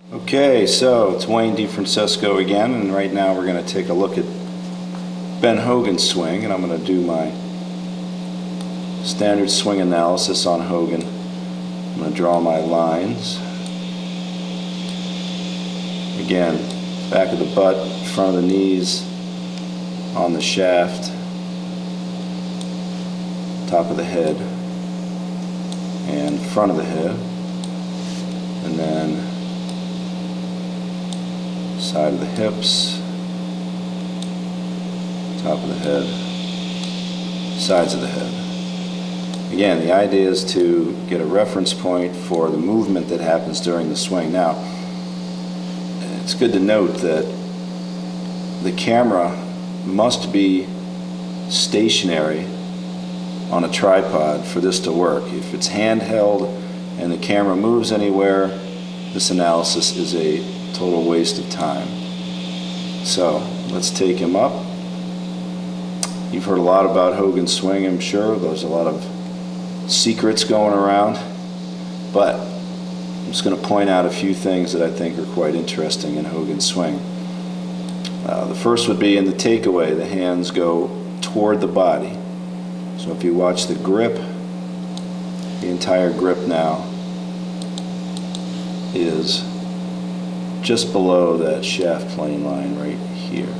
Okay, so it's Wayne Defrancesco again, and right now we're going to take a look at Ben Hogan's swing, and I'm going to do my standard swing analysis on Hogan. I'm going to draw my lines. Again, back of the butt, front of the knees, on the shaft, top of the head, and front of the head, and then side of the hips, top of the head, sides of the head. Again, the idea is to get a reference point for the movement that happens during the swing. Now, it's good to note that the camera must be stationary on a tripod for this to work. If it's handheld and the camera moves anywhere, this analysis is a total waste of time. So let's take him up. You've heard a lot about Hogan's swing, I'm sure. There's a lot of secrets going around, but I'm just going to point out a few things that I think are quite interesting in Hogan's swing. The first would be in the takeaway, the hands go toward the body. So if you watch the grip, the entire grip now is just below that shaft plane line right here.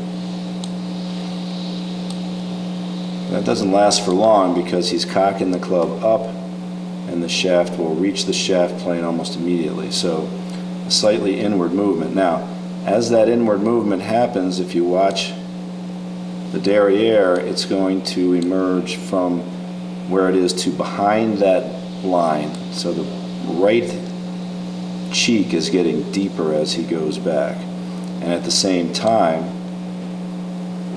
That doesn't last for long because he's cocking the club up and the shaft will reach the shaft plane almost immediately. So a slightly inward movement. Now, as that inward movement happens, if you watch the derriere, it's going to emerge from where it is to behind that line. So the right cheek is getting deeper as he goes back, and at the same time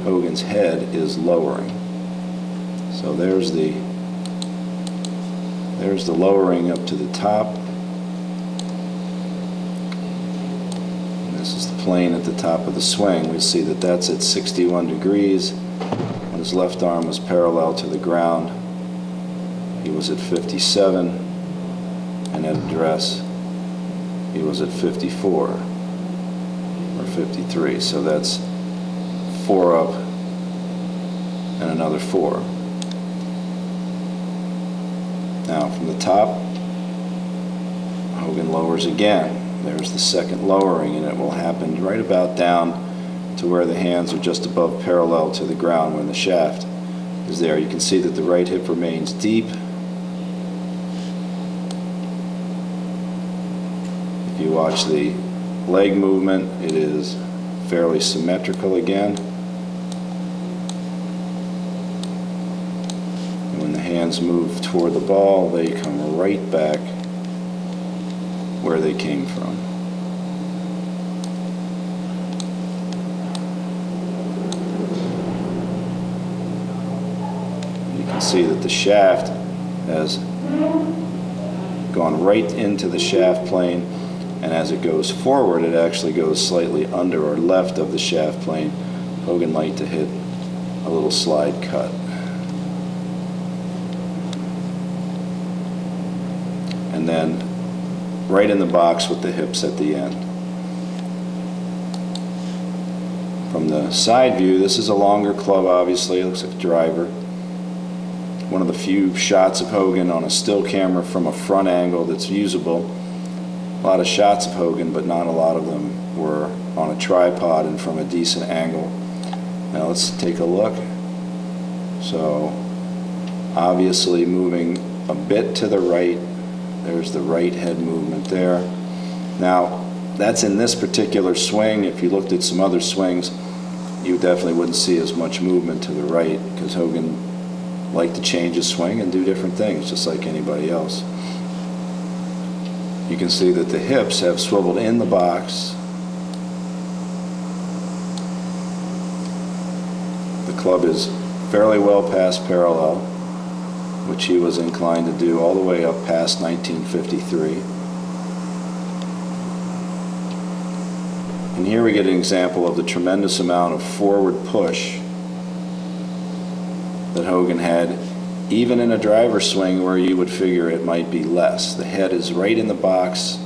Hogan's head is lowering. So there's the lowering up to the top, and this is the plane at the top of the swing. We see that that's at 61 degrees. When his left arm was parallel to the ground, he was at 57, and at address he was at 54 or 53. So that's 4 up and another 4. Now from the top, Hogan lowers again. There's the second lowering, and it will happen right about down to where the hands are just above parallel to the ground when the shaft is there. You can see that the right hip remains deep. If you watch the leg movement, it is fairly symmetrical again. And when the hands move toward the ball, they come right back where they came from. You can see that the shaft has gone right into the shaft plane, and as it goes forward, it actually goes slightly under or left of the shaft plane. Hogan liked to hit a little slide cut. And then right in the box with the hips at the end. From the side view, this is a longer club, obviously. It looks like a driver. One of the few shots of Hogan on a still camera from a front angle that's usable. A lot of shots of Hogan, but not a lot of them were on a tripod and from a decent angle. Now let's take a look. So obviously moving a bit to the right. There's the right head movement there. Now that's in this particular swing. If you looked at some other swings, you definitely wouldn't see as much movement to the right, because Hogan liked to change his swing and do different things just like anybody else. You can see that the hips have swiveled in the box. The club is fairly well past parallel, which he was inclined to do all the way up past 1953. And here we get an example of the tremendous amount of forward push that Hogan had even in a driver swing where you would figure it might be less. The head is right in the box,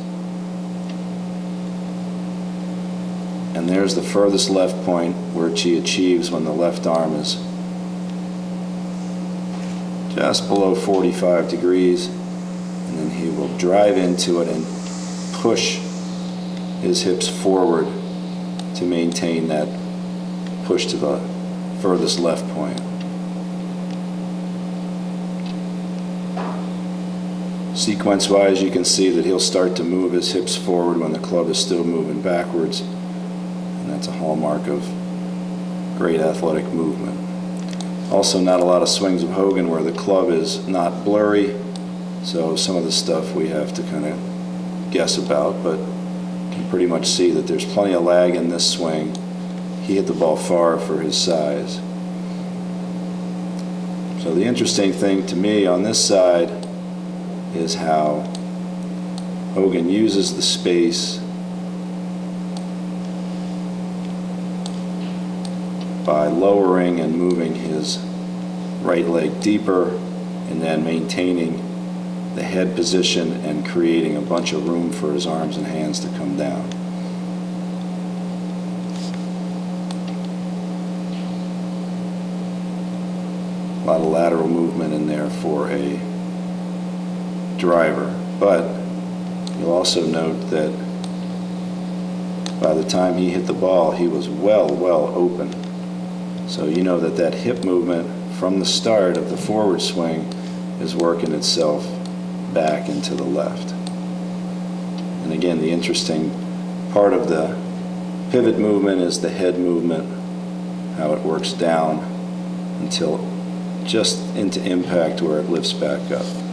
And there's the furthest left point, which he achieves when the left arm is just below 45 degrees. And then he will drive into it and push his hips forward to maintain that push to the furthest left point. Sequence-wise, you can see that he'll start to move his hips forward when the club is still moving backwards, and that's a hallmark of great athletic movement. Also, not a lot of swings of Hogan where the club is not blurry, so some of the stuff we have to kind of guess about, but you can pretty much see that there's plenty of lag in this swing. He hit the ball far for his size. So the interesting thing to me on this side is how Hogan uses the space by lowering and moving his right leg deeper and then maintaining the head position and creating a bunch of room for his arms and hands to come down. A lot of lateral movement in there for a driver, but you'll also note that by the time he hit the ball, he was well open. So you know that that hip movement from the start of the forward swing is working itself back into the left. And again, the interesting part of the pivot movement is the head movement, how it works down until just into impact where it lifts back up.